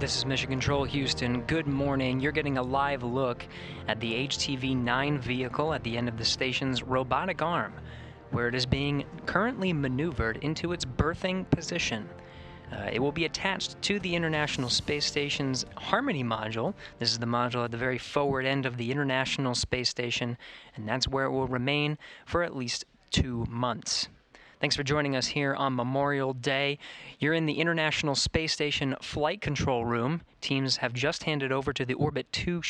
This is Mission Control Houston. Good morning. You're getting a live look at the HTV-9 vehicle at the end of the station's robotic arm, where it is being currently maneuvered into its berthing position. It will be attached to the International Space Station's Harmony module. This is the module at the very forward end of the International Space Station, and that's where it will remain for at least 2 months. Thanks for joining us here on Memorial Day. You're in the International Space Station Flight Control Room. Teams have just handed over to the Orbit 2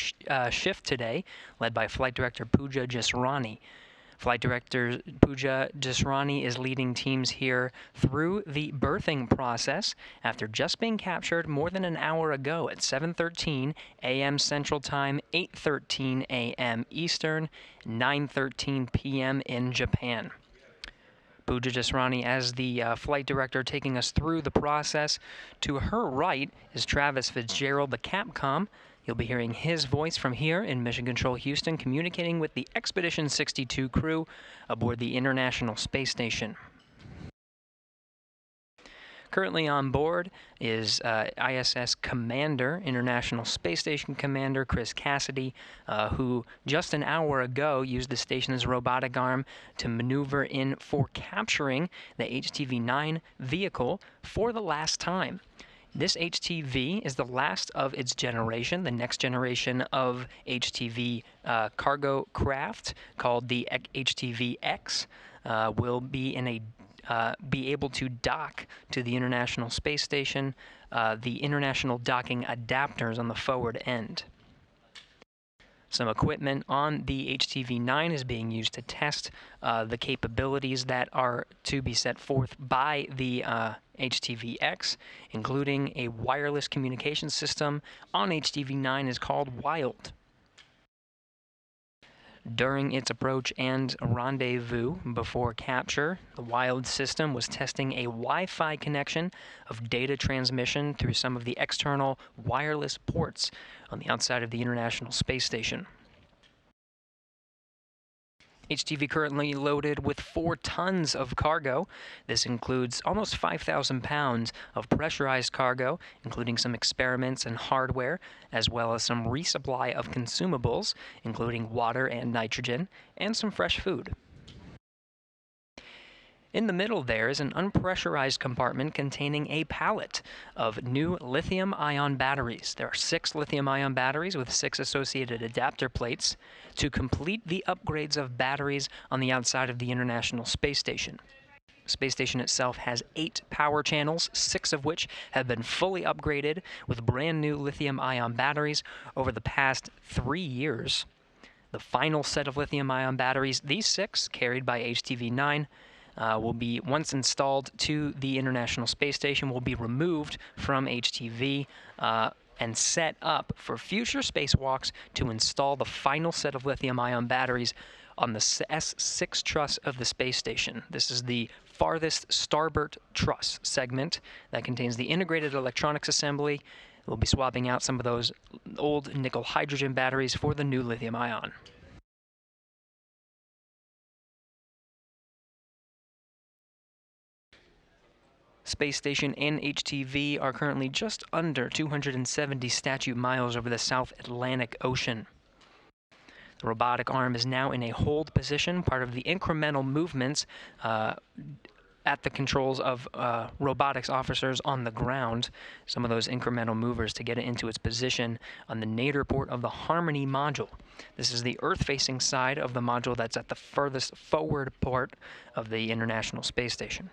shift today, led by Flight Director Pooja Jasrani. Flight Director Pooja Jasrani is leading teams here through the berthing process after just being captured more than an hour ago at 7:13 a.m. Central Time, 8:13 a.m. Eastern, 9:13 p.m. in Japan. Pooja Jasrani as the flight director taking us through the process. To her right is Travis Fitzgerald, the Capcom. You'll be hearing his voice from here in Mission Control Houston, communicating with the Expedition 62 crew aboard the International Space Station. Currently on board is ISS Commander, International Space Station Commander Chris Cassidy, who just an hour ago used the station's robotic arm to maneuver in for capturing the HTV-9 vehicle for the last time. This HTV is the last of its generation. The next generation of HTV cargo craft, called the HTV-X, will be able to dock to the International Space Station, the international docking adapters on the forward end. Some equipment on the HTV-9 is being used to test the capabilities that are to be set forth by the HTV-X, including a wireless communication system on HTV-9 is called WILD. During its approach and rendezvous before capture, the WILD system was testing a Wi-Fi connection of data transmission through some of the external wireless ports on the outside of the International Space Station. HTV currently loaded with 4 tons of cargo. This includes almost 5,000 pounds of pressurized cargo, including some experiments and hardware, as well as some resupply of consumables, including water and nitrogen, and some fresh food. In the middle there is an unpressurized compartment containing a pallet of new lithium-ion batteries. There are 6 lithium-ion batteries with 6 associated adapter plates to complete the upgrades of batteries on the outside of the International Space Station. The space station itself has 8 power channels, 6 of which have been fully upgraded with brand new lithium-ion batteries over the past 3 years. The final set of lithium-ion batteries, these 6 carried by HTV-9, will be, once installed to the International Space Station, will be removed from HTV and set up for future spacewalks to install the final set of lithium-ion batteries on the S6 truss of the space station. This is the farthest starboard truss segment that contains the integrated electronics assembly. We'll be swapping out some of those old nickel hydrogen batteries for the new lithium-ion. Space Station and HTV are currently just under 270 statute miles over the South Atlantic Ocean. The robotic arm is now in a hold position, part of the incremental movements at the controls of robotics officers on the ground. Some of those incremental movers to get it into its position on the nadir port of the Harmony module. This is the Earth-facing side of the module that's at the furthest forward port of the International Space Station.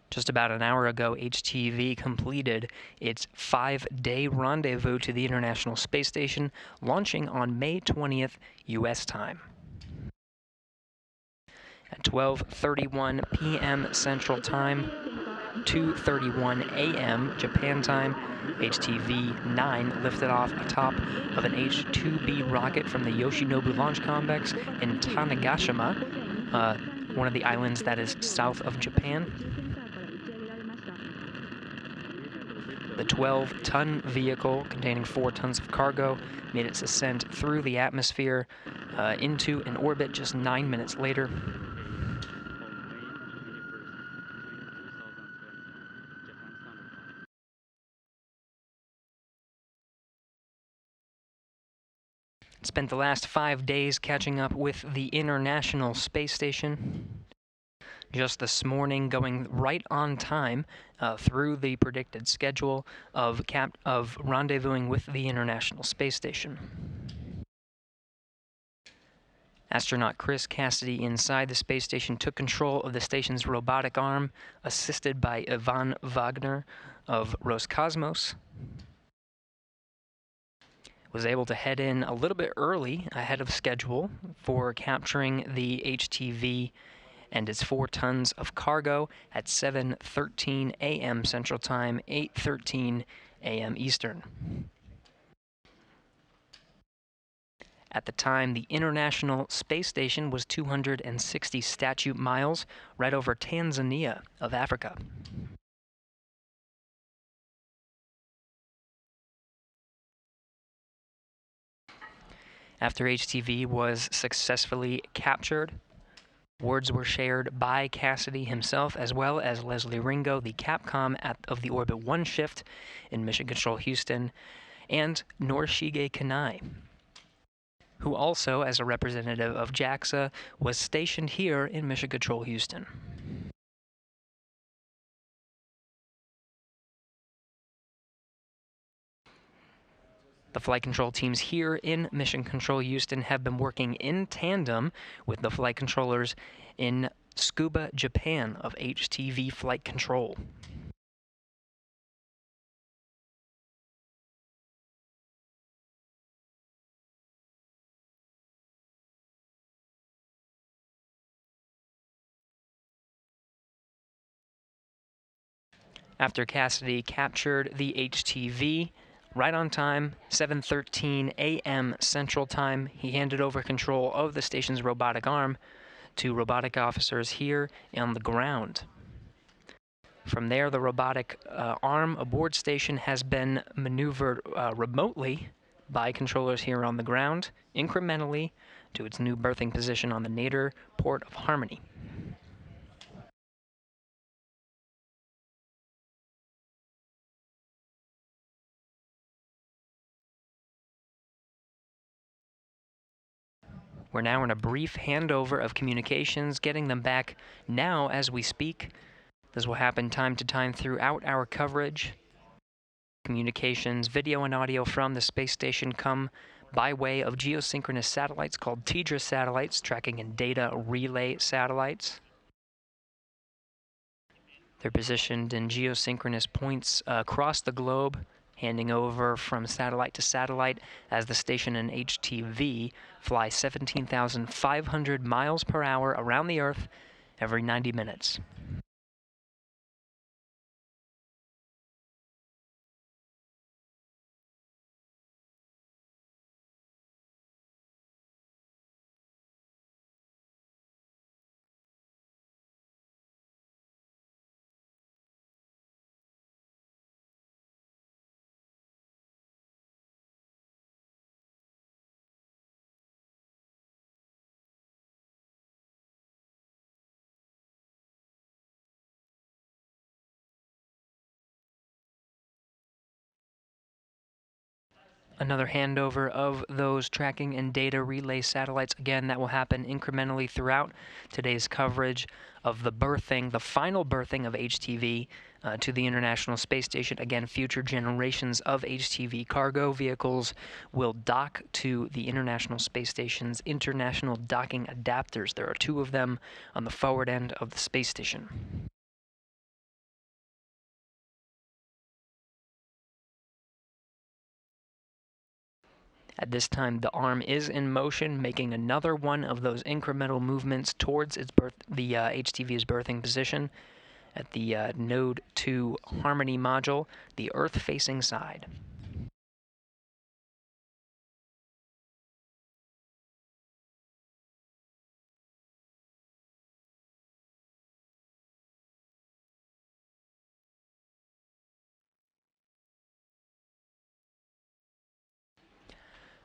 Just about an hour ago, HTV completed its 5-day rendezvous to the International Space Station, launching on May 20th, U.S. time. 12:31 p.m. Central Time, 2:31 a.m. Japan time. HTV-9 lifted off atop of an H-2B rocket from the Yoshinobu Launch Complex in Tanegashima, one of the islands that is south of Japan. The 12-ton vehicle, containing 4 tons of cargo, made its ascent through the atmosphere into an orbit just 9 minutes later. Spent the last 5 days catching up with the International Space Station. Just this morning, going right on time through the predicted schedule of rendezvousing with the International Space Station. Astronaut Chris Cassidy inside the space station took control of the station's robotic arm, assisted by Ivan Wagner of Roscosmos. Was able to head in a little bit early, ahead of schedule, for capturing the HTV and its 4 tons of cargo at 7:13 a.m. Central Time, 8:13 a.m. Eastern. At the time, the International Space Station was 260 statute miles right over Tanzania of Africa. After HTV was successfully captured, words were shared by Cassidy himself, as well as Leslie Ringo, the Capcom of the Orbit 1 shift in Mission Control Houston, and Norishige Kanai, who also, as a representative of JAXA, was stationed here in Mission Control Houston. The flight control teams here in Mission Control Houston have been working in tandem with the flight controllers in Tsukuba, Japan of HTV Flight Control. After Cassidy captured the HTV, right on time, 7:13 a.m. Central Time, he handed over control of the station's robotic arm to robotic officers here on the ground. From there, the robotic arm aboard station has been maneuvered remotely by controllers here on the ground, incrementally, to its new berthing position on the nadir port of Harmony. We're now in a brief handover of communications, getting them back now as we speak. This will happen time to time throughout our coverage. Communications, video and audio from the space station come by way of geosynchronous satellites called TDRS satellites, tracking and data relay satellites. They're positioned in geosynchronous points across the globe, handing over from satellite to satellite as the station and HTV fly 17,500 miles per hour around the Earth every 90 minutes. Another handover of those tracking and data relay satellites. Again, that will happen incrementally throughout today's coverage of the berthing, the final berthing of HTV to the International Space Station. Again, future generations of HTV cargo vehicles will dock to the International Space Station's international docking adapters. There are 2 of them on the forward end of the space station. At this time, the arm is in motion, making another one of those incremental movements towards the HTV's berthing position at the Node 2 Harmony module, the Earth-facing side.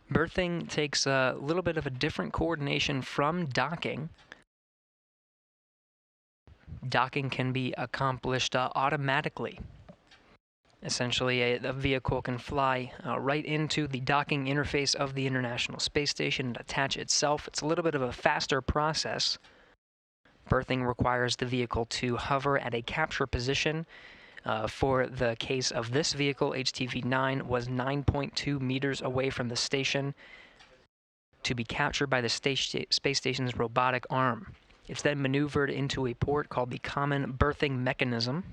Berthing takes a little bit of a different coordination from docking. Docking can be accomplished automatically. Essentially, a vehicle can fly right into the docking interface of the International Space Station and attach itself. It's a little bit of a faster process. Berthing requires the vehicle to hover at a capture position. For the case of this vehicle, HTV-9 was 9.2 meters away from the station to be captured by the space station's robotic arm. It's then maneuvered into a port called the Common Berthing Mechanism,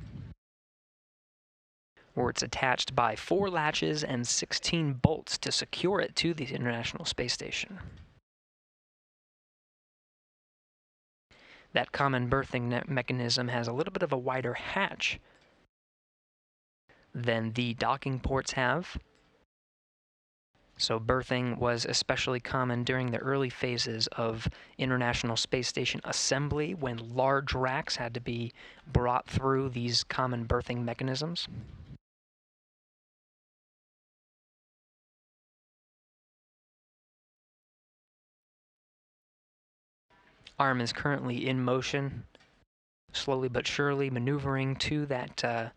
where it's attached by 4 latches and 16 bolts to secure it to the International Space Station. That common berthing mechanism has a little bit of a wider hatch than the docking ports have. So berthing was especially common during the early phases of International Space Station assembly, when large racks had to be brought through these common berthing mechanisms. Arm is currently in motion, slowly but surely maneuvering to that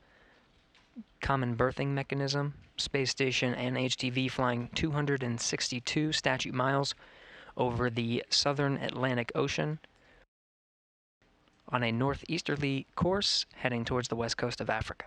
common berthing mechanism. Space Station and HTV flying 262 statute miles over the southern Atlantic Ocean on a northeasterly course heading towards the west coast of Africa.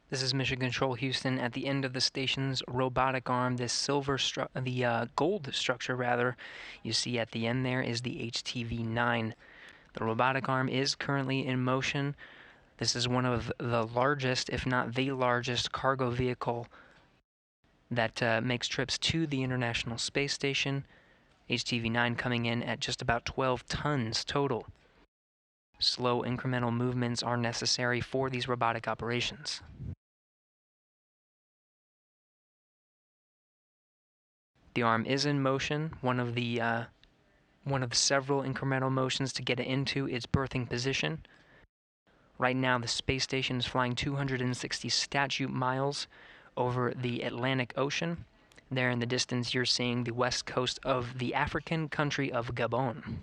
This is Mission Control Houston. At the end of the station's robotic arm, this gold structure rather, you see at the end there is the HTV-9. The robotic arm is currently in motion. This is one of the largest, if not the largest, cargo vehicle that makes trips to the International Space Station. HTV-9 coming in at just about 12 tons total. Slow incremental movements are necessary for these robotic operations. The arm is in motion, one of several incremental motions to get it into its berthing position. Right now, the space station is flying 260 statute miles over the Atlantic Ocean. There in the distance, you're seeing the west coast of the African country of Gabon.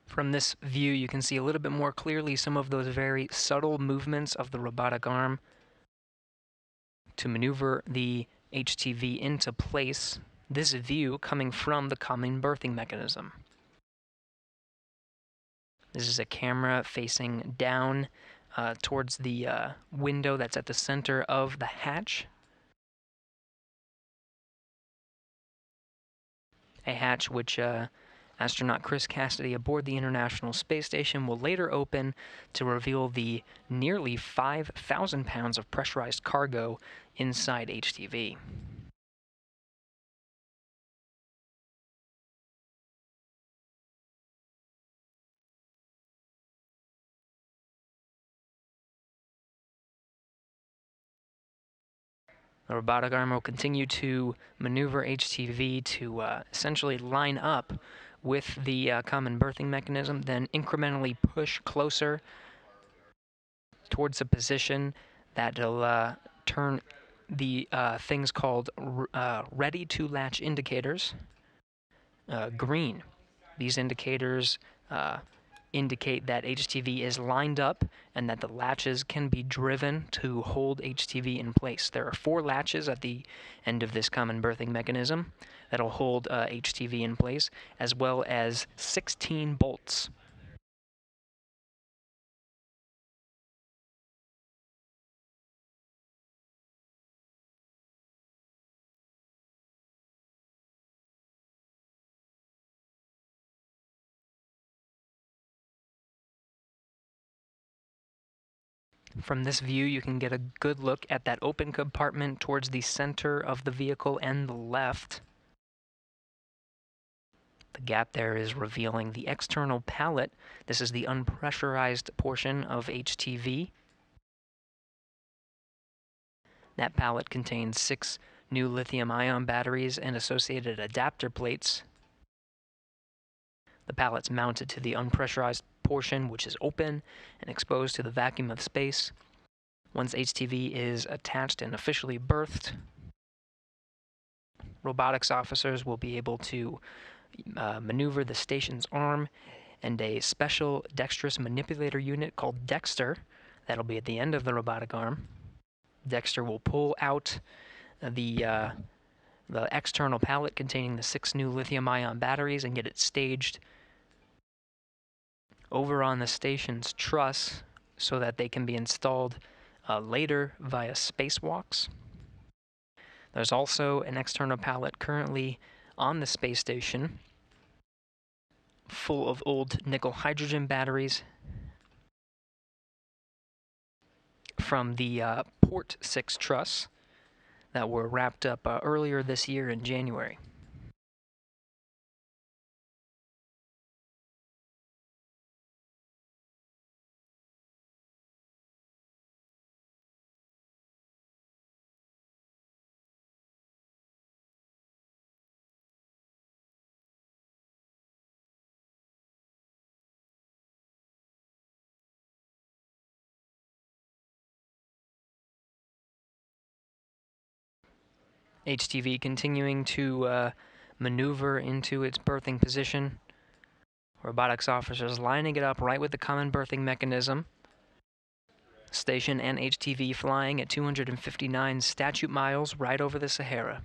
From this view, you can see a little bit more clearly some of those very subtle movements of the robotic arm to maneuver the HTV into place. This view coming from the common berthing mechanism. This is a camera facing down towards the window that's at the center of the hatch. A hatch which astronaut Chris Cassidy aboard the International Space Station will later open to reveal the nearly 5,000 pounds of pressurized cargo inside HTV. The robotic arm will continue to maneuver HTV to essentially line up with the common berthing mechanism, then incrementally push closer towards a position that'll turn the things called ready to latch indicators green. These indicators indicate that HTV is lined up and that the latches can be driven to hold HTV in place. There are 4 latches at the end of this common berthing mechanism that'll hold HTV in place, as well as 16 bolts. From this view, you can get a good look at that open compartment towards the center of the vehicle and the left. The gap there is revealing the external pallet. This is the unpressurized portion of HTV. That pallet contains 6 new lithium-ion batteries and associated adapter plates. The pallet's mounted to the unpressurized portion, which is open and exposed to the vacuum of space. Once HTV is attached and officially berthed, robotics officers will be able to maneuver the station's arm, and a special dexterous manipulator unit called Dexter that'll be at the end of the robotic arm. Dexter will pull out the external pallet containing the 6 new lithium-ion batteries and get it staged over on the station's truss so that they can be installed later via spacewalks. There's also an external pallet currently on the space station full of old nickel hydrogen batteries from the Port 6 truss that were wrapped up earlier this year in January. HTV continuing to maneuver into its berthing position. Robotics officers lining it up right with the common berthing mechanism. Station and HTV flying at 259 statute miles right over the Sahara.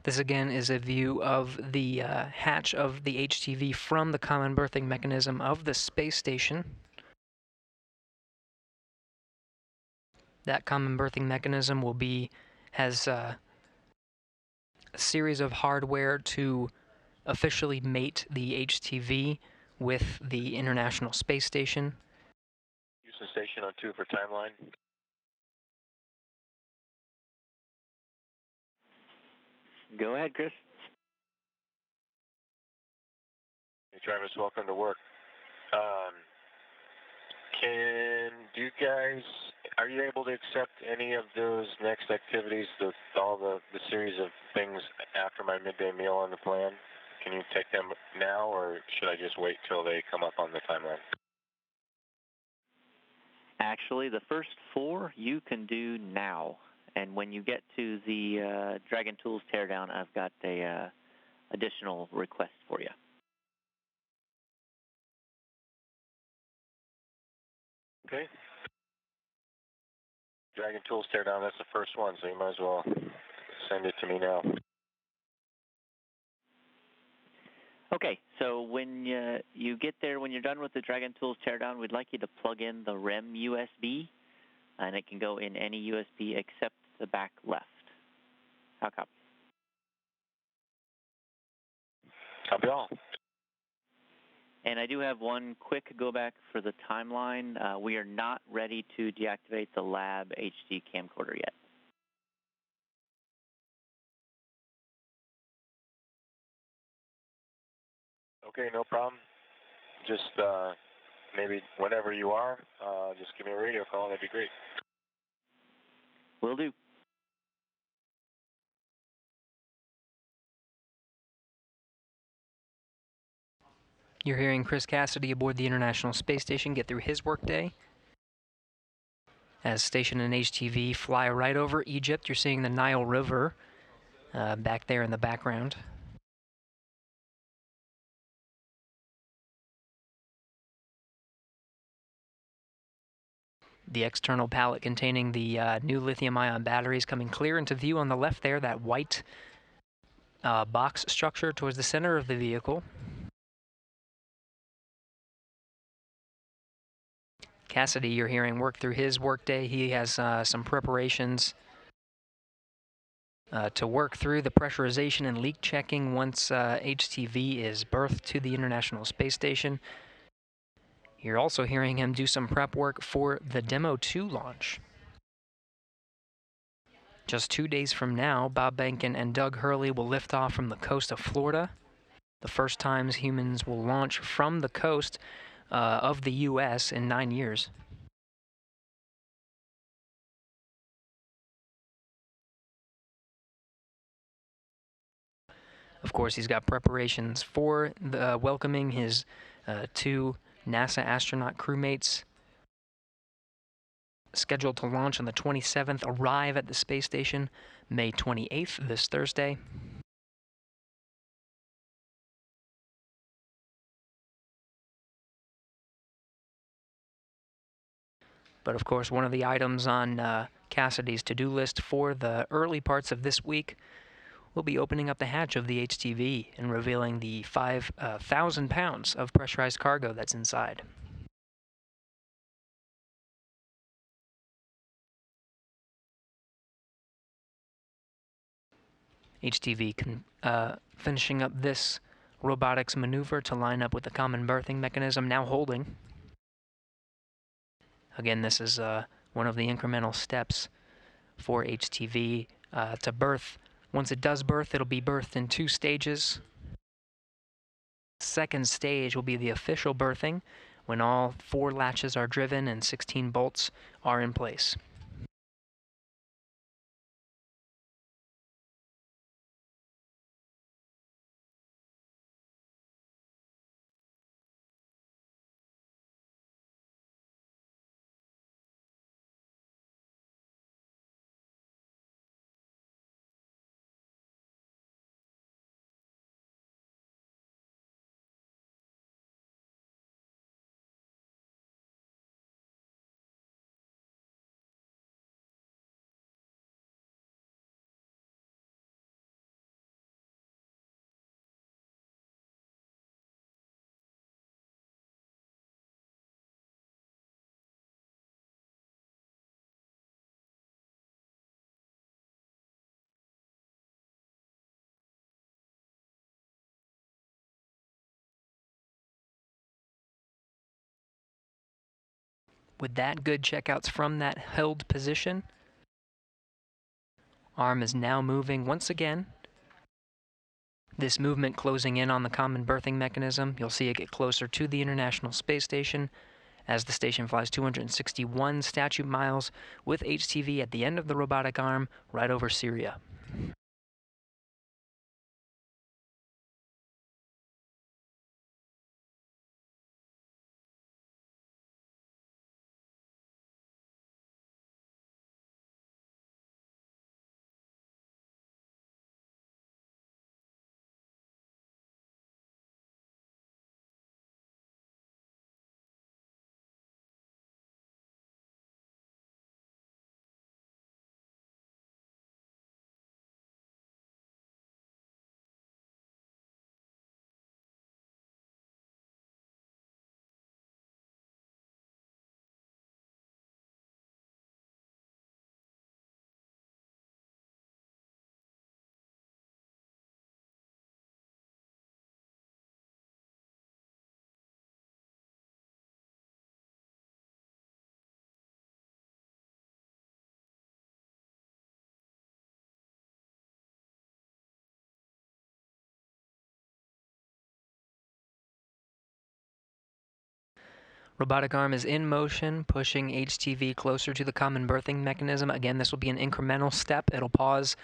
This again is a view of the hatch of the HTV from the common berthing mechanism of the space station. That common berthing mechanism has a series of hardware to officially mate the HTV with the International Space Station. Houston Station on 2 for timeline. Go ahead, Chris. Hey, Travis, welcome to work. Are you able to accept any of those next activities, all the series of things after my midday meal on the plan? Can you take them now, or should I just wait till they come up on the timeline? Actually, the first 4 you can do now. And when you get to the Dragon Tools teardown, I've got a additional request for you. Okay. Dragon Tools teardown, that's the first one, so you might as well send it to me now. Okay, so when you get there, when you're done with the Dragon Tools teardown, we'd like you to plug in the REM USB, and it can go in any USB except the back left. How copy? Copy all. And I do have one quick go back for the timeline. We are not ready to deactivate the lab HD camcorder yet. Okay, no problem. Just maybe whenever you are, just give me a radio call. That'd be great. Will do. You're hearing Chris Cassidy aboard the International Space Station get through his workday. As station and HTV fly right over Egypt, you're seeing the Nile River back there in the background. The external pallet containing the new lithium-ion batteries coming clear into view on the left there, that white box structure towards the center of the vehicle. Cassidy, you're hearing work through his workday. He has some preparations to work through the pressurization and leak checking once HTV is berthed to the International Space Station. You're also hearing him do some prep work for the Demo 2 launch. Just 2 days from now, Bob Behnken and Doug Hurley will lift off from the coast of Florida. The first times humans will launch from the coast of the U.S. in 9 years. Of course, he's got preparations for welcoming his 2 NASA astronaut crewmates scheduled to launch on the 27th, arrive at the space station May 28th, this Thursday. But of course, one of the items on Cassidy's to-do list for the early parts of this week will be opening up the hatch of the HTV and revealing the 5,000 pounds of pressurized cargo that's inside. HTV finishing up this robotics maneuver to line up with the common berthing mechanism, now holding. Again, this is one of the incremental steps for HTV to berth. Once it does berth, it'll be berthed in 2 stages. Second stage will be the official berthing, when all 4 latches are driven and 16 bolts are in place. With that, good checkouts from that held position. Arm is now moving once again. This movement closing in on the common berthing mechanism. You'll see it get closer to the International Space Station as the station flies 261 statute miles with HTV at the end of the robotic arm right over Syria. Robotic arm is in motion, pushing HTV closer to the common berthing mechanism. Again, this will be an incremental step. It'll pause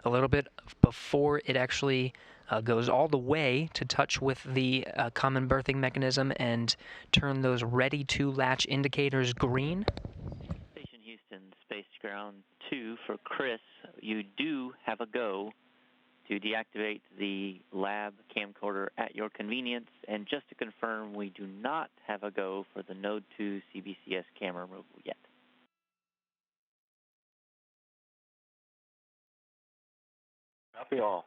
a little bit before it actually goes all the way to touch with the common berthing mechanism and turn those ready to latch indicators green. Station Houston, Space Ground 2 for Chris. You do have a go to deactivate the lab camcorder at your convenience. And just to confirm, we do not have a go for the Node 2 CBCS camera removal yet. Copy all.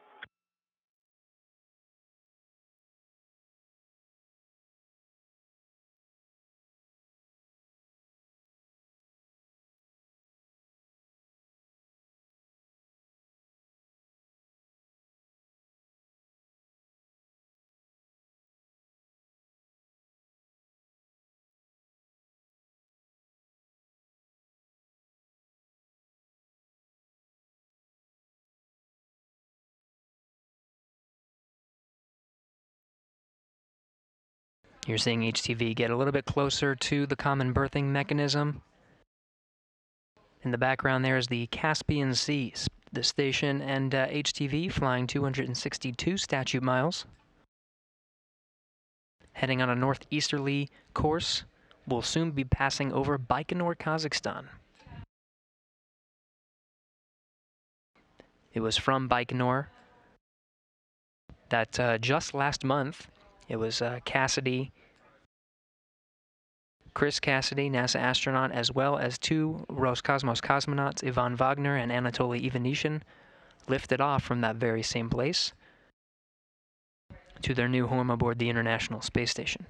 You're seeing HTV get a little bit closer to the common berthing mechanism. In the background there is the Caspian Sea, the station, and HTV flying 262 statute miles. Heading on a northeasterly course, will soon be passing over Baikonur, Kazakhstan. It was from Baikonur that just last month, it was Chris Cassidy, NASA astronaut, as well as two Roscosmos cosmonauts, Ivan Wagner and Anatoly Ivanishin, lifted off from that very same place to their new home aboard the International Space Station.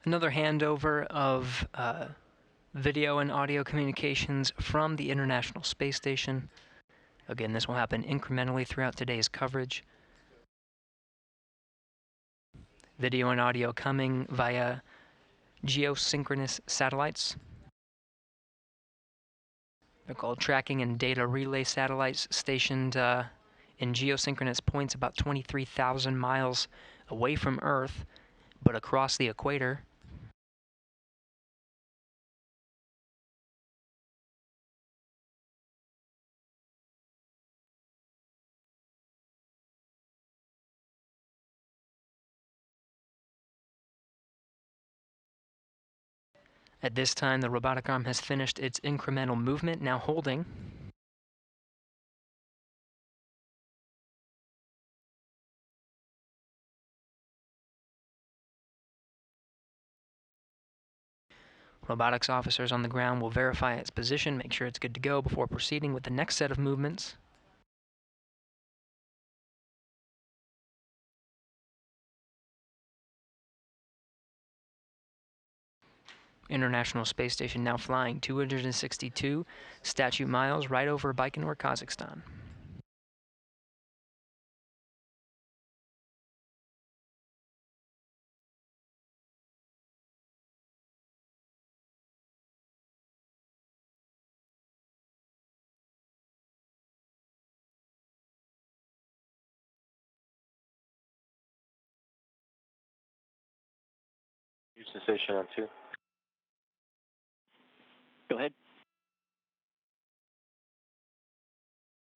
Another handover of video and audio communications from the International Space Station. Again, this will happen incrementally throughout today's coverage. Video and audio coming via geosynchronous satellites. They're called tracking and data relay satellites stationed in geosynchronous points about 23,000 miles away from Earth, but across the equator. At this time, the robotic arm has finished its incremental movement, now holding. Robotics officers on the ground will verify its position, make sure it's good to go before proceeding with the next set of movements. International Space Station now flying 262 statute miles right over Baikonur, Kazakhstan. Houston Station on 2. Go ahead.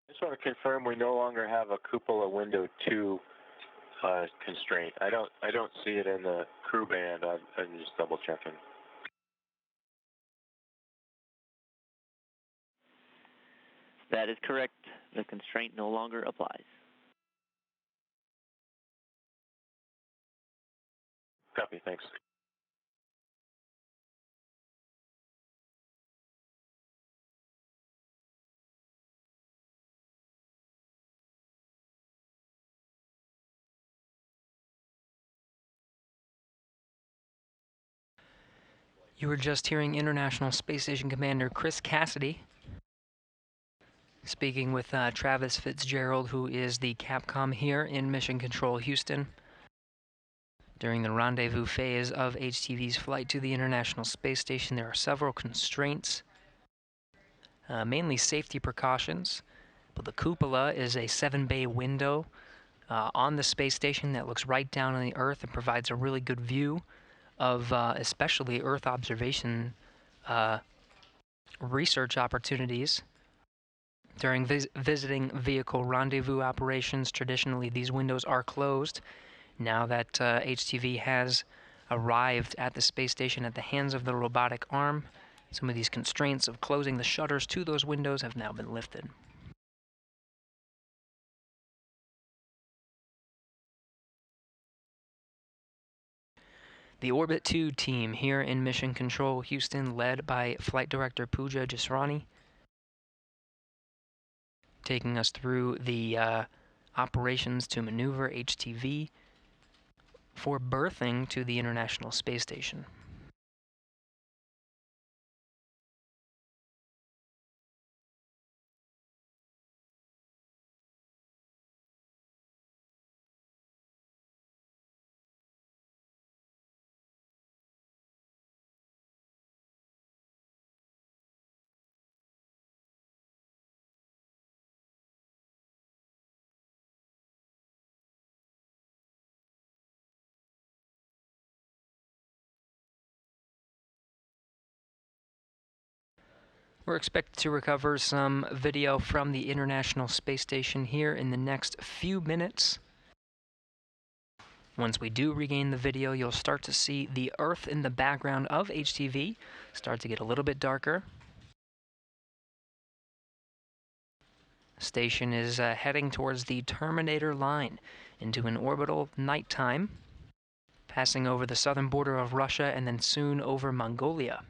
I just want to confirm we no longer have a cupola window 2 constraint. I don't see it in the crew band. I'm just double checking. That is correct. The constraint no longer applies. Copy, thanks. You were just hearing International Space Station Commander Chris Cassidy Speaking with Travis Fitzgerald, who is the Capcom here in Mission Control Houston. During the rendezvous phase of HTV's flight to the International Space Station, there are several constraints, mainly safety precautions. But the cupola is a 7-bay window on the space station that looks right down on the Earth and provides a really good view of especially Earth observation research opportunities. During visiting vehicle rendezvous operations, traditionally these windows are closed. Now that HTV has arrived at the space station at the hands of the robotic arm, some of these constraints of closing the shutters to those windows have now been lifted. The Orbit 2 team here in Mission Control Houston, led by Flight Director Pooja Jasrani, taking us through the operations to maneuver HTV for berthing to the International Space Station. We're expected to recover some video from the International Space Station here in the next few minutes. Once we do regain the video, you'll start to see the Earth in the background of HTV start to get a little bit darker. The station is heading towards the Terminator line into an orbital nighttime, passing over the southern border of Russia and then soon over Mongolia.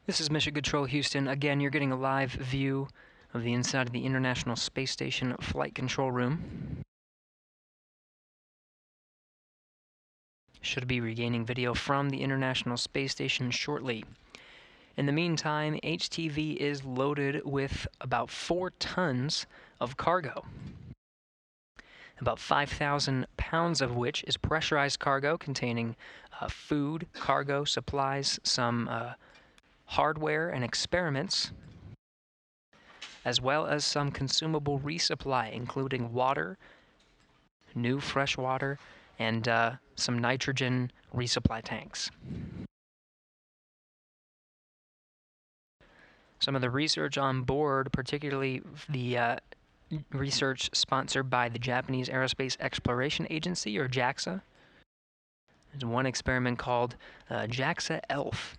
This is Mission Control Houston. Again, you're getting a live view of the inside of the International Space Station flight control room. Should be regaining video from the International Space Station shortly. In the meantime, HTV is loaded with about 4 tons of cargo. About 5,000 pounds of which is pressurized cargo containing food, cargo, supplies, some hardware and experiments, as well as some consumable resupply, including water, new fresh water, and some nitrogen resupply tanks. Some of the research on board, particularly the research sponsored by the Japanese Aerospace Exploration Agency, or JAXA. There's one experiment called JAXA ELF.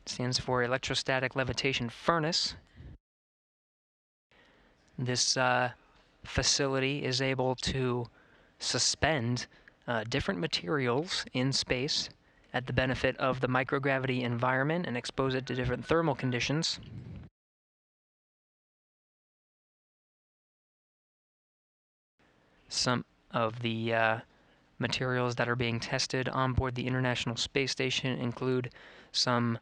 Stands for Electrostatic Levitation Furnace. This facility is able to suspend different materials in space at the benefit of the microgravity environment and expose it to different thermal conditions. Some of the materials that are being tested on board the International Space Station include some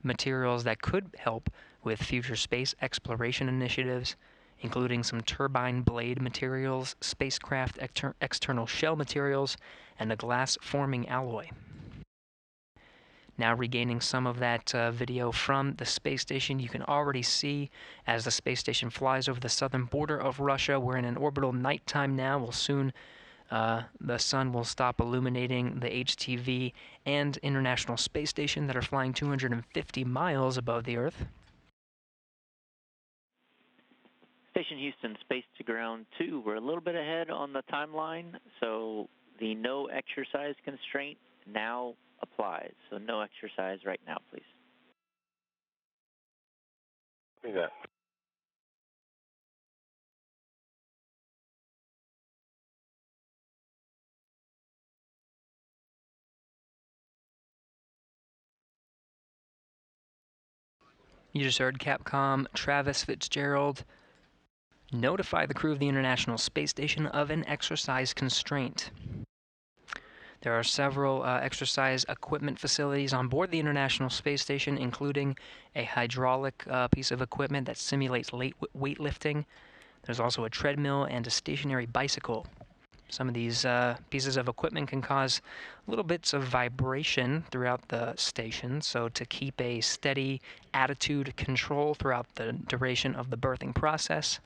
materials that could help with future space exploration initiatives, including some turbine blade materials, spacecraft external shell materials, and a glass-forming alloy. Now regaining some of that video from the space station. You can already see as the space station flies over the southern border of Russia. We're in an orbital nighttime now. We'll soon, the sun will stop illuminating the HTV and International Space Station that are flying 250 miles above the Earth. Station Houston, space to ground 2. We're a little bit ahead on the timeline, so the no exercise constraint now applies. So no exercise right now, please. Do that. You just heard Capcom Travis Fitzgerald notify the crew of the International Space Station of an exercise constraint. There are several exercise equipment facilities on board the International Space Station, including a hydraulic piece of equipment that simulates weightlifting. There's also a treadmill and a stationary bicycle. Some of these pieces of equipment can cause little bits of vibration throughout the station, so to keep a steady attitude control throughout the duration of the berthing process,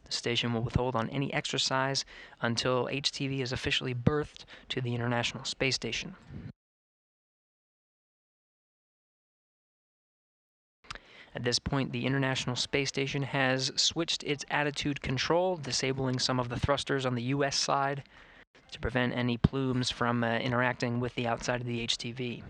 the station will withhold on any exercise until HTV is officially berthed to the International Space Station. At this point, the International Space Station has switched its attitude control, disabling some of the thrusters on the U.S. side to prevent any plumes from interacting with the outside of the HTV.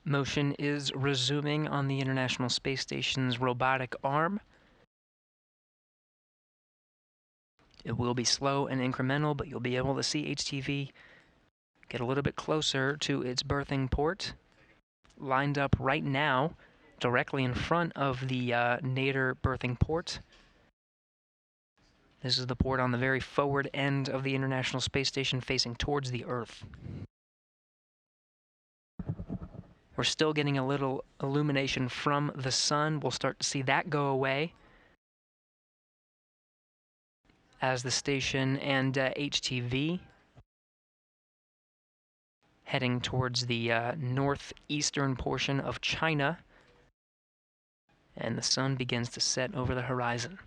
Motion is resuming on the International Space Station's robotic arm. It will be slow and incremental, but you'll be able to see HTV get a little bit closer to its berthing port, lined up right now directly in front of the nadir berthing port. This is the port on the very forward end of the International Space Station facing towards the Earth. We're still getting a little illumination from the sun. We'll start to see that go away as the station and HTV heading towards the northeastern portion of China, and the sun begins to set over the horizon.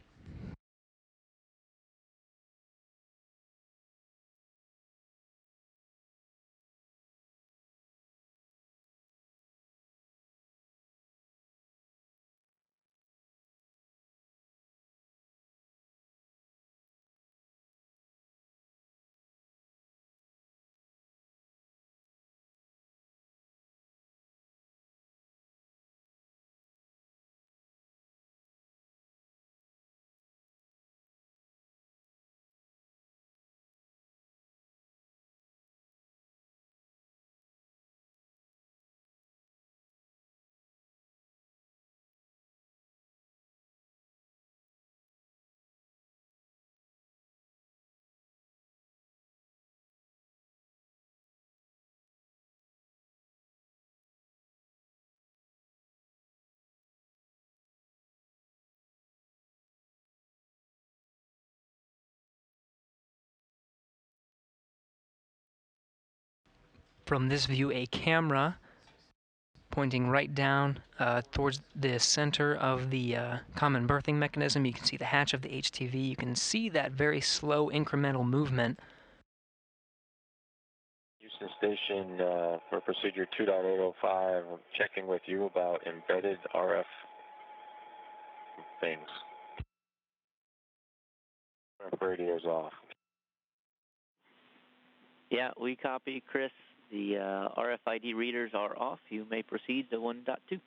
From this view, a camera pointing right down towards the center of the common berthing mechanism. You can see the hatch of the HTV. You can see that very slow incremental movement Houston Station, for procedure 2.805, I'm checking with you about embedded RF things. Radio's off. Yeah, we copy, Chris. The RFID readers are off. You may proceed to 1.2.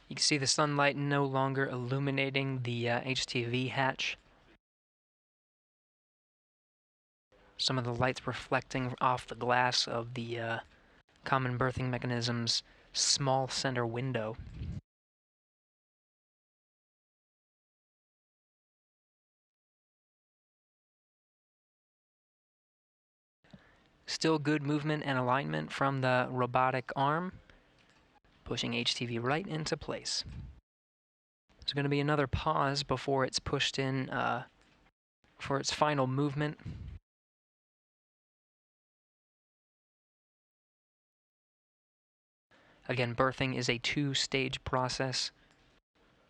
You can see the sunlight no longer illuminating the HTV hatch. Some of the lights reflecting off the glass of the common berthing mechanism's small center window. Still good movement and alignment from the robotic arm, pushing HTV right into place. There's going to be another pause before it's pushed in for its final movement. Again, berthing is a two-stage process.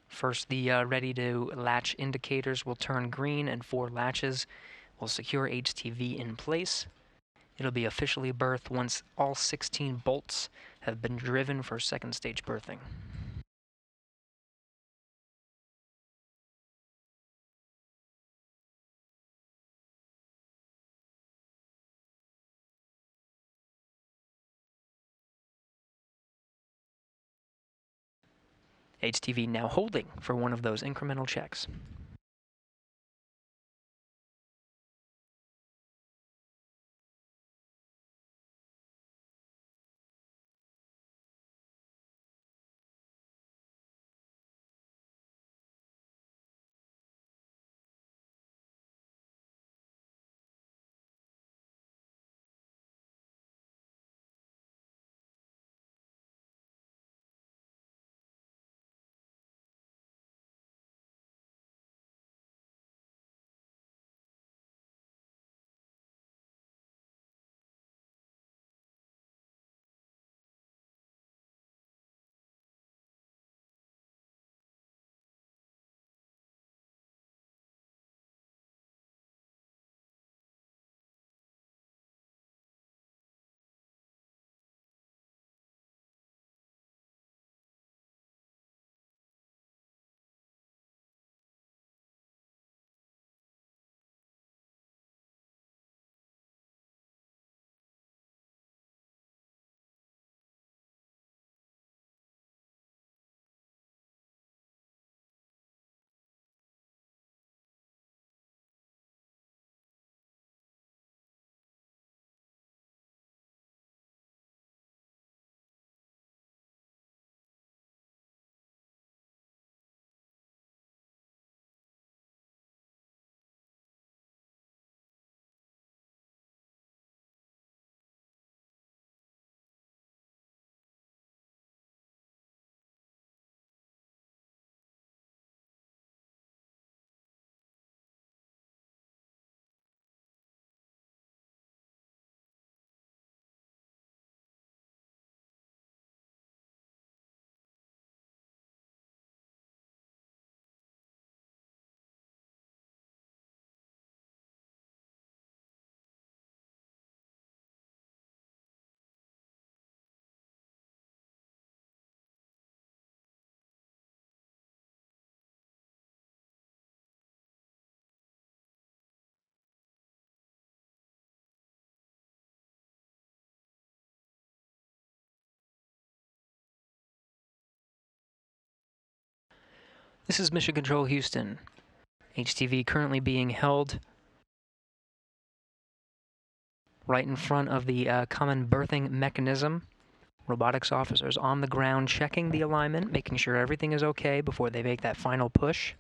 First, the ready to latch indicators will turn green and 4 latches will secure HTV in place. It'll be officially berthed once all 16 bolts have been driven for second stage berthing. HTV now holding for one of those incremental checks. This is Mission Control Houston. HTV currently being held right in front of the common berthing mechanism. Robotics officers on the ground checking the alignment, making sure everything is okay before they make that final push.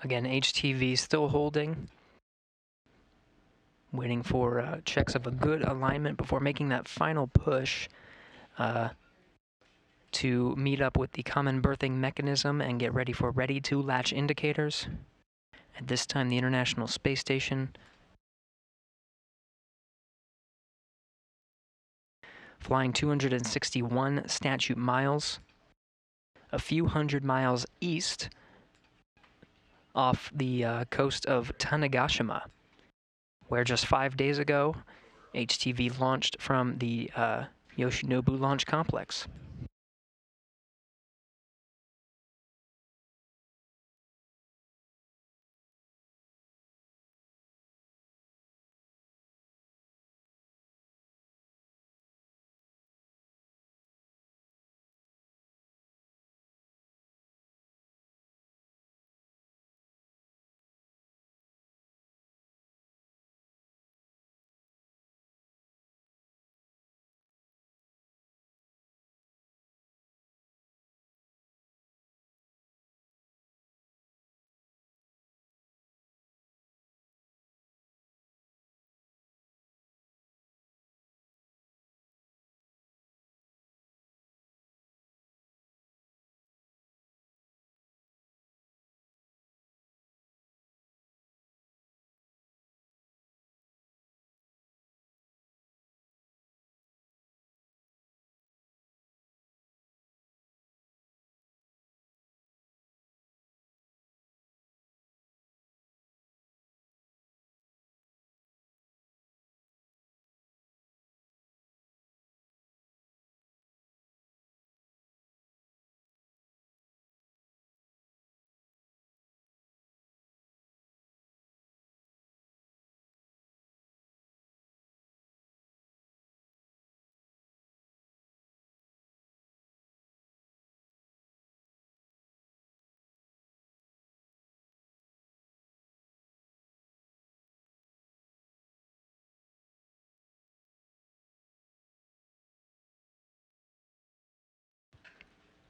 Again, HTV still holding, waiting for checks of a good alignment before making that final push to meet up with the common berthing mechanism and get ready for ready-to-latch indicators. At this time, the International Space Station flying 261 statute miles, a few hundred miles east off the coast of Tanegashima, where just 5 days ago, HTV launched from the Yoshinobu Launch Complex.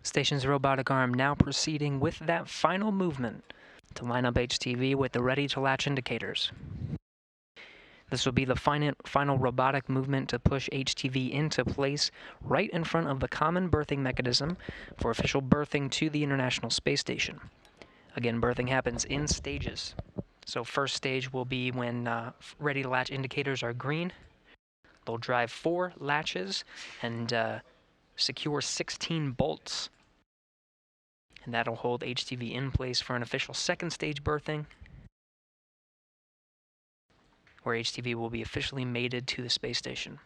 Station's robotic arm now proceeding with that final movement to line up HTV with the ready-to-latch indicators. This will be the final robotic movement to push HTV into place right in front of the common berthing mechanism for official berthing to the International Space Station. Again, berthing happens in stages. So first stage will be when ready-to-latch indicators are green. They'll drive 4 latches and secure 16 bolts. And that'll hold HTV in place for an official second stage berthing, where HTV will be officially mated to the space station.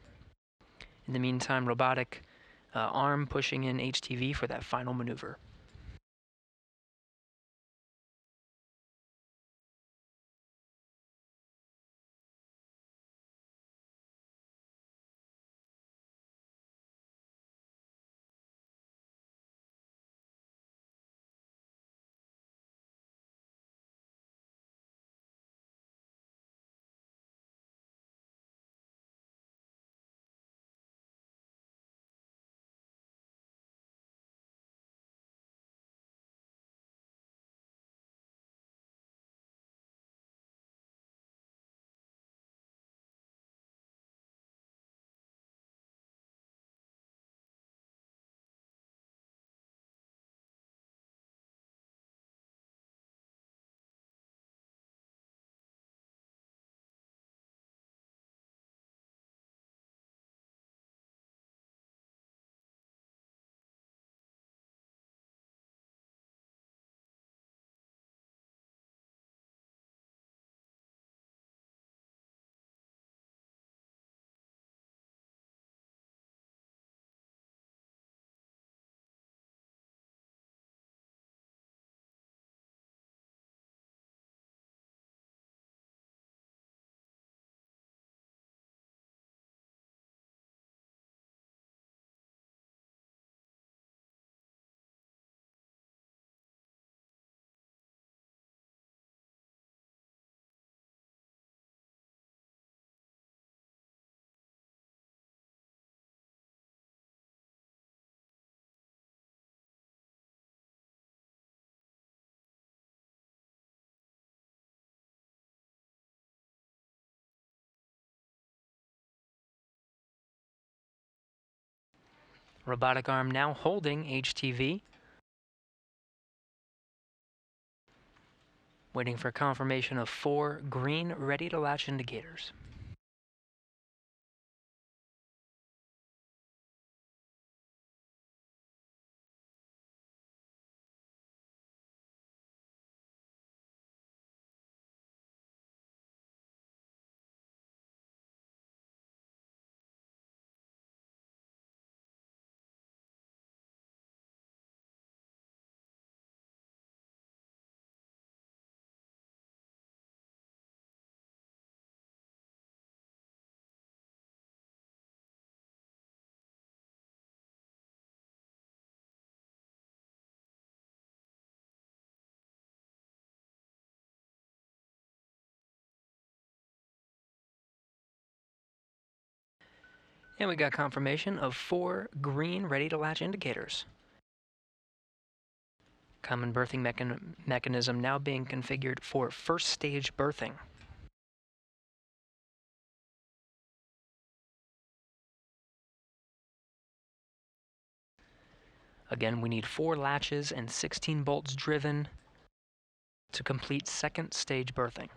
In the meantime, robotic arm pushing in HTV for that final maneuver. Robotic arm now holding HTV. Waiting for confirmation of 4 green ready to latch indicators. And we got confirmation of 4 green ready to latch indicators. Common berthing mechanism now being configured for first stage berthing. Again, we need 4 latches and 16 bolts driven to complete second stage berthing.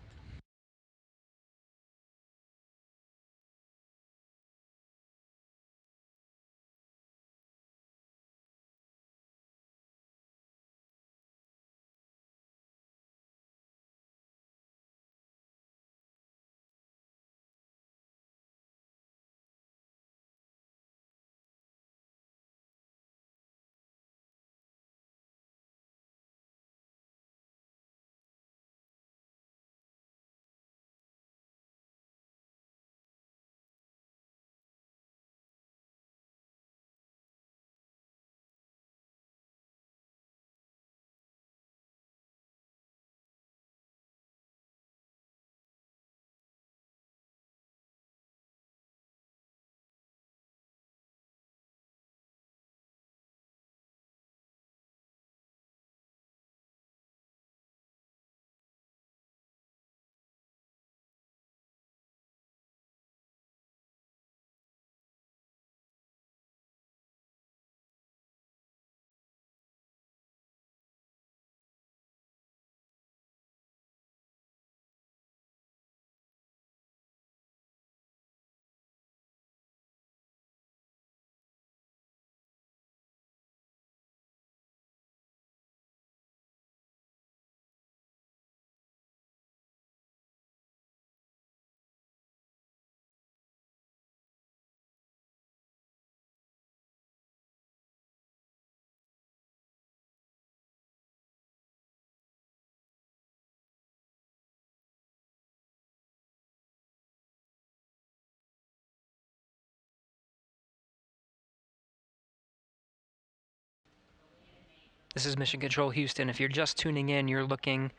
This is Mission Control Houston. If you're just tuning in, you're looking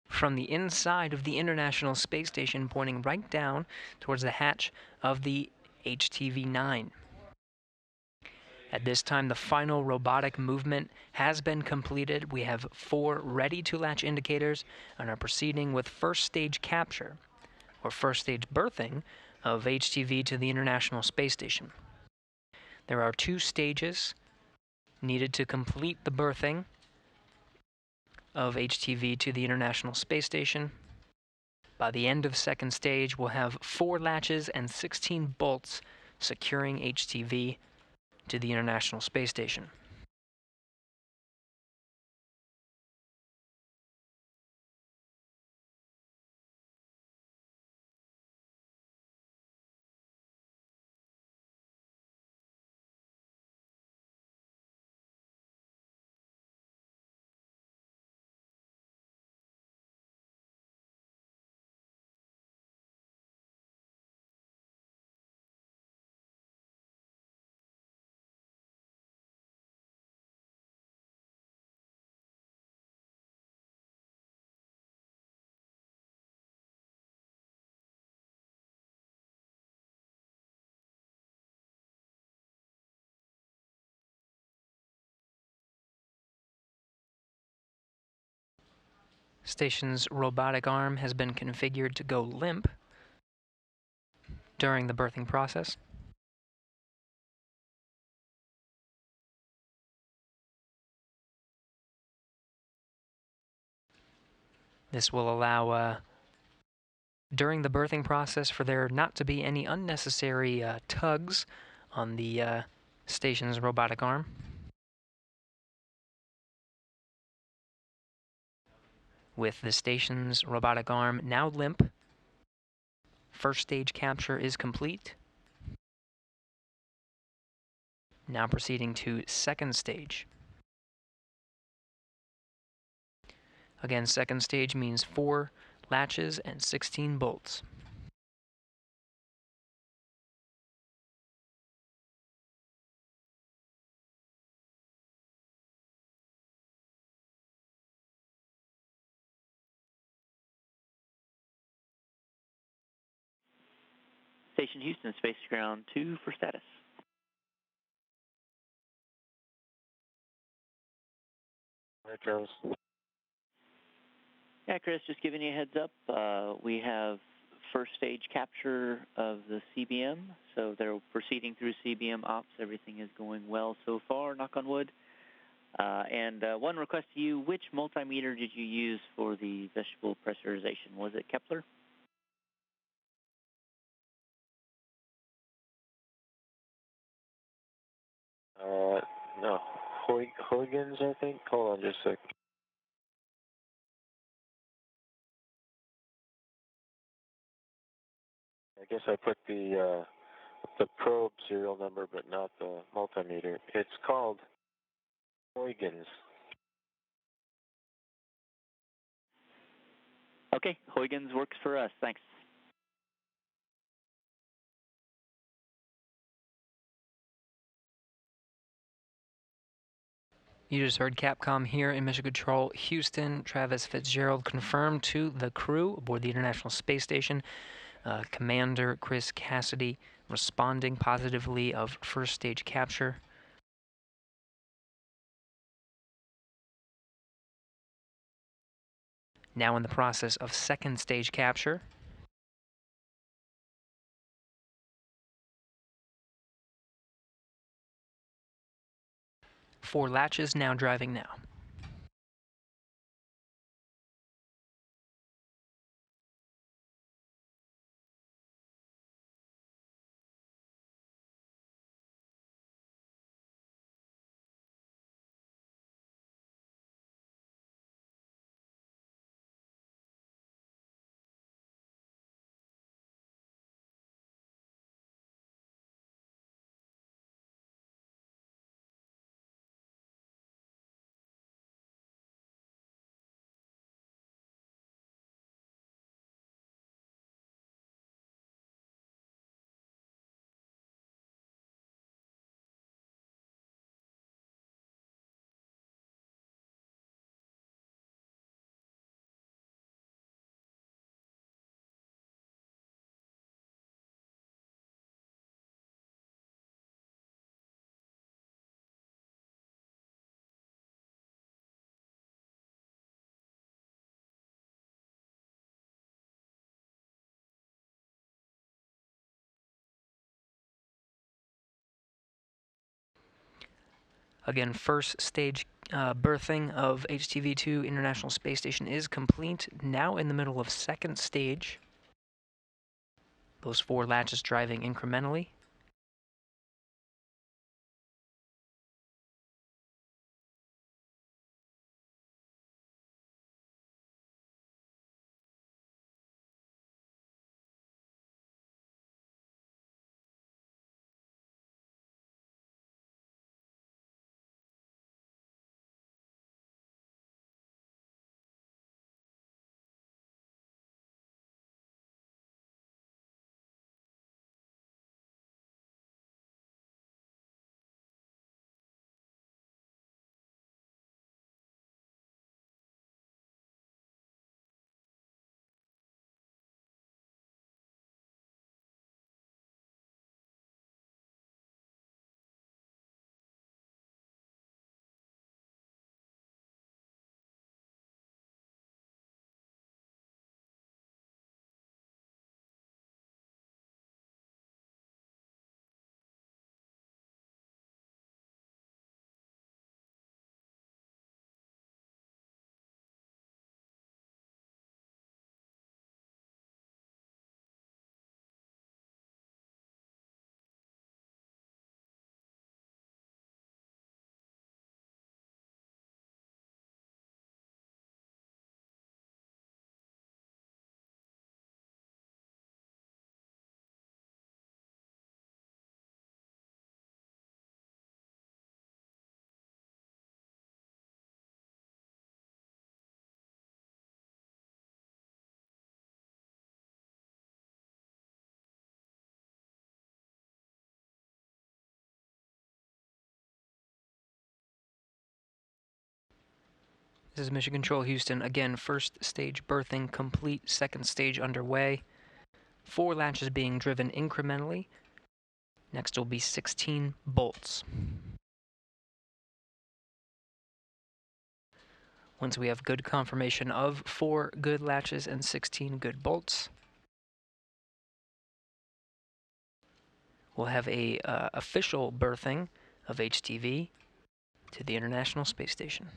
from the inside of the International Space Station, pointing right down towards the hatch of the HTV-9. At this time, the final robotic movement has been completed. We have 4 ready-to-latch indicators and are proceeding with first stage capture, or first stage berthing, of HTV to the International Space Station. There are 2 stages needed to complete the berthing of HTV to the International Space Station. By the end of second stage, we'll have 4 latches and 16 bolts securing HTV to the International Space Station. Station's robotic arm has been configured to go limp during the berthing process. This will allow, during the berthing process, for there not to be any unnecessary tugs on the station's robotic arm. With the station's robotic arm now limp, first stage capture is complete. Now proceeding to second stage. Again, second stage means 4 latches and 16 bolts. Station Houston, Space Ground 2 for status. Hi, Travis. Yeah, Chris, just giving you a heads up. We have first stage capture of the CBM, so they're proceeding through CBM ops. Everything is going well so far, knock on wood. And one request to you, which multimeter did you use for the vestibule pressurization? Was it Kepler? No. Huygens, I think? Hold on just a sec. I guess I put the probe serial number, but not the multimeter. It's called Huygens. Okay, Huygens works for us. Thanks. You just heard Capcom here in Mission Control Houston. Travis Fitzgerald confirmed to the crew aboard the International Space Station. Commander Chris Cassidy responding positively of first stage capture. Now in the process of second stage capture. Four latches now driving now. Again, first stage berthing of HTV-2 International Space Station is complete. Now in the middle of second stage. Those 4 latches driving incrementally. This is Mission Control Houston. Again, first stage berthing complete, second stage underway. 4 latches being driven incrementally. Next will be 16 bolts. Once we have good confirmation of 4 good latches and 16 good bolts, we'll have a official berthing of HTV to the International Space Station.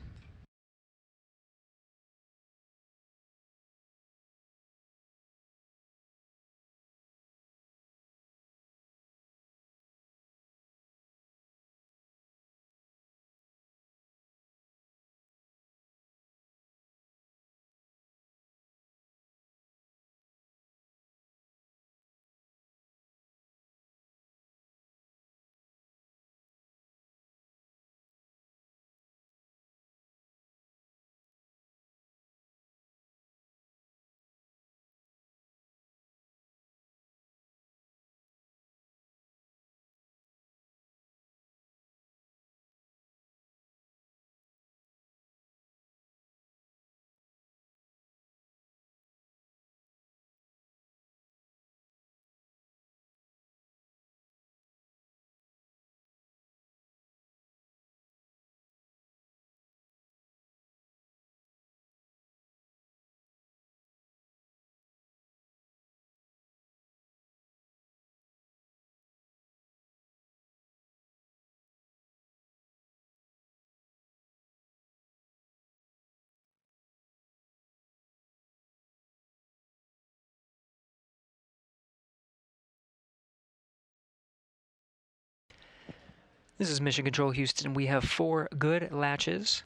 This is Mission Control Houston. We have 4 good latches.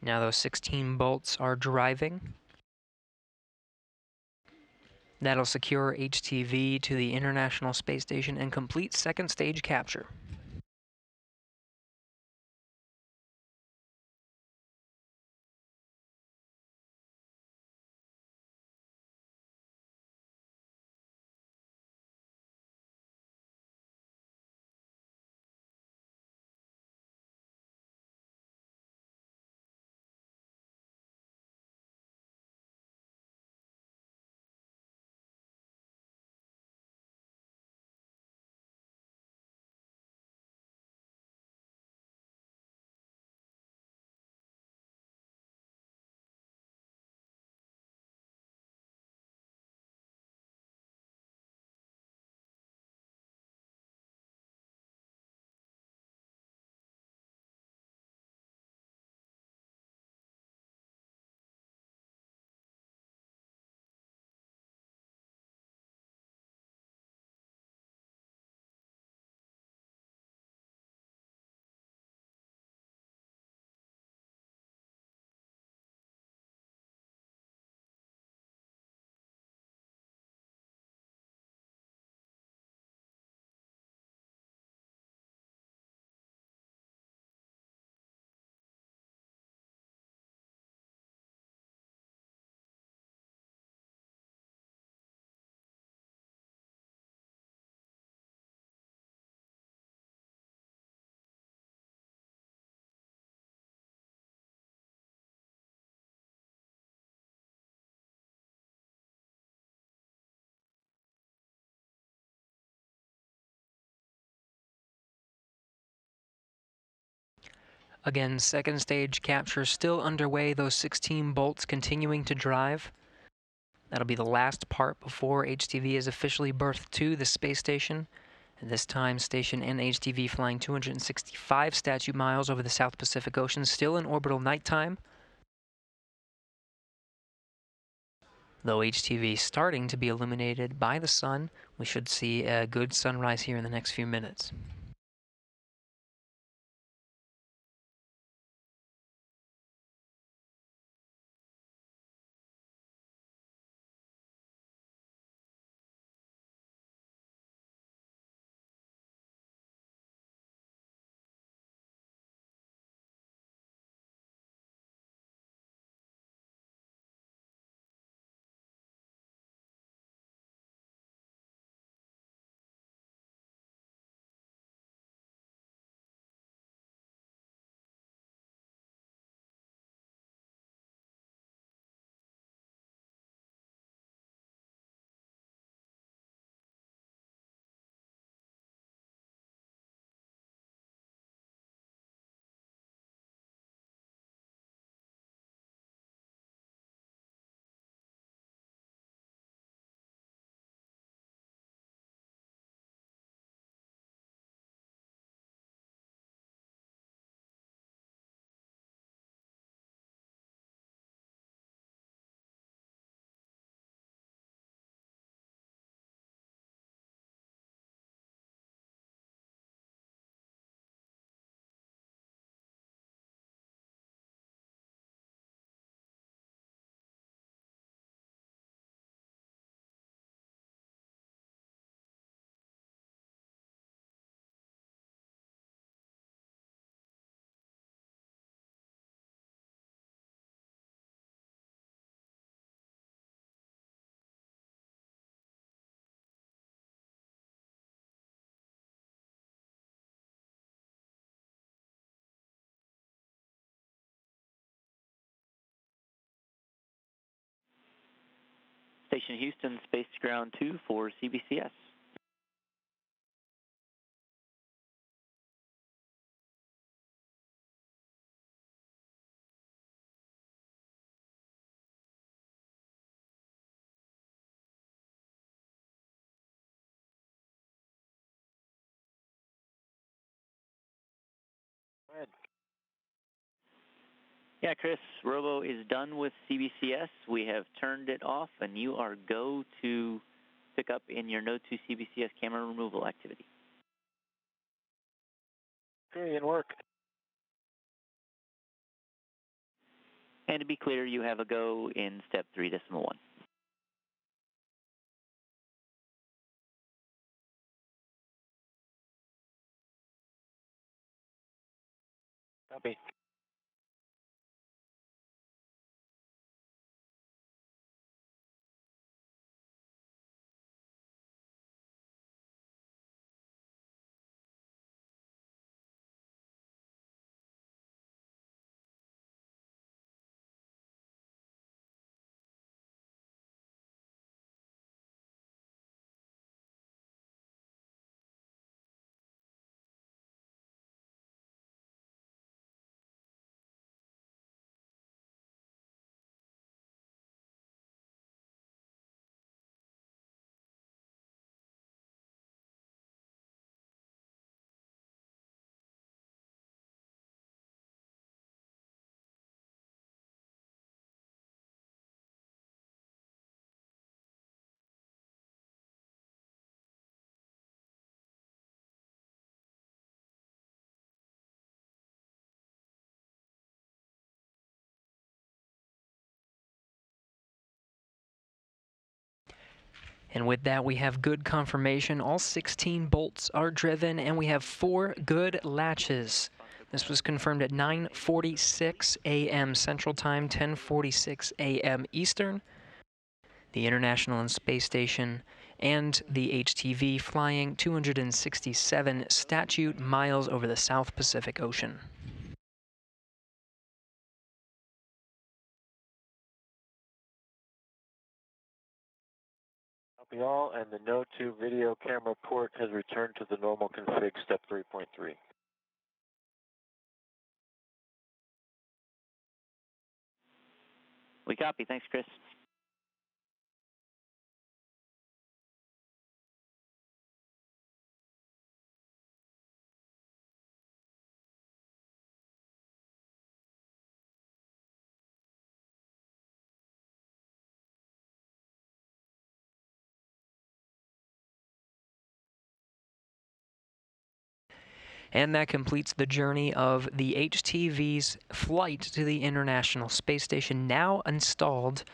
Now those 16 bolts are driving. That'll secure HTV to the International Space Station and complete second stage capture. Again, second stage capture still underway, those 16 bolts continuing to drive. That'll be the last part before HTV is officially berthed to the space station. And this time, station and HTV flying 265 statute miles over the South Pacific Ocean, still in orbital nighttime. Though HTV starting to be illuminated by the sun, we should see a good sunrise here in the next few minutes. Station Houston, Space to Ground 2 for CBCS. Go ahead. Yeah, Chris, Robo is done with CBCS. We have turned it off, and you are go to pick up in your Node 2 CBCS camera removal activity. Okay, in work. And to be clear, you have a go in step 3.1. Copy. And with that, we have good confirmation. All 16 bolts are driven, and we have 4 good latches. This was confirmed at 9:46 a.m. Central Time, 10:46 a.m. Eastern. The International and Space Station and the HTV flying 267 statute miles over the South Pacific Ocean. Copy all, and the Node 2 video camera port has returned to the normal config step 3.3. We copy. Thanks, Chris. And that completes the journey of the HTV's flight to the International Space Station, now installed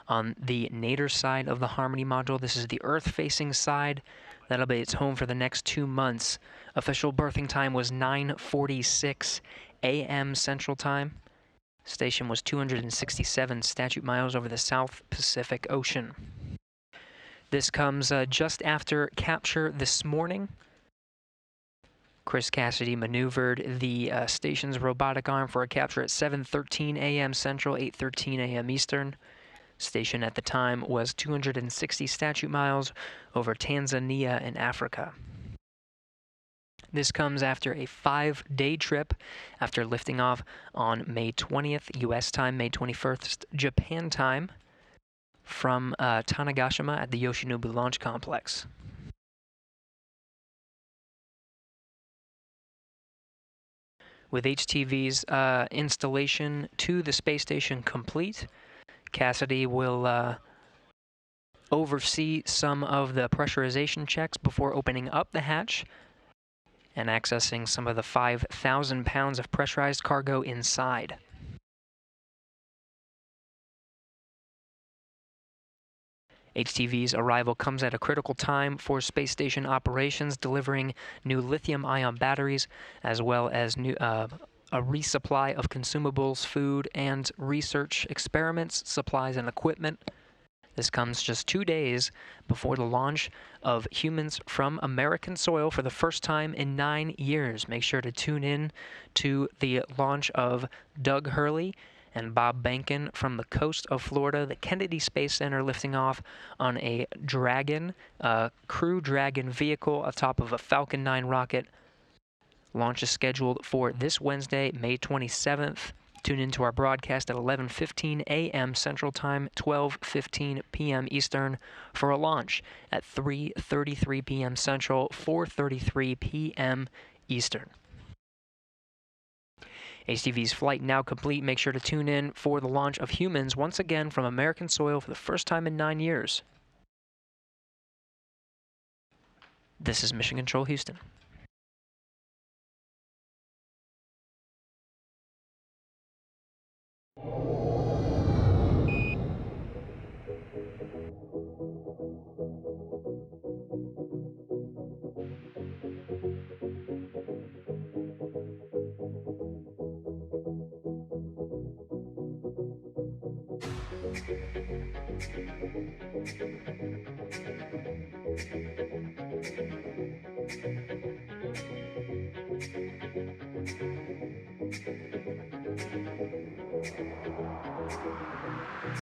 on the nadir side of the Harmony module. This is the Earth-facing side. That'll be its home for the next 2 months. Official berthing time was 9:46 a.m. Central Time. Station was 267 statute miles over the South Pacific Ocean. This comes just after capture this morning. Chris Cassidy maneuvered the station's robotic arm for a capture at 7:13 a.m. Central, 8:13 a.m. Eastern. Station at the time was 260 statute miles over Tanzania and Africa. This comes after a 5-day trip after lifting off on May 20th, U.S. time, May 21st, Japan time, from Tanegashima at the Yoshinobu Launch Complex. With HTV's installation to the space station complete, Cassidy will oversee some of the pressurization checks before opening up the hatch and accessing some of the 5,000 pounds of pressurized cargo inside. HTV's arrival comes at a critical time for space station operations, delivering new lithium-ion batteries as well as a resupply of consumables, food, and research experiments, supplies, and equipment. This comes just 2 days before the launch of humans from American soil for the first time in 9 years. Make sure to tune in to the launch of Doug Hurley and Bob Behnken from the coast of Florida, the Kennedy Space Center, lifting off on a Dragon, Crew Dragon vehicle atop of a Falcon 9 rocket. Launch is scheduled for this Wednesday, May 27th. Tune into our broadcast at 11:15 a.m. Central Time, 12:15 p.m. Eastern, for a launch at 3:33 p.m. Central, 4:33 p.m. Eastern. HTV's flight now complete. Make sure to tune in for the launch of humans once again from American soil for the first time in 9 years. This is Mission Control Houston.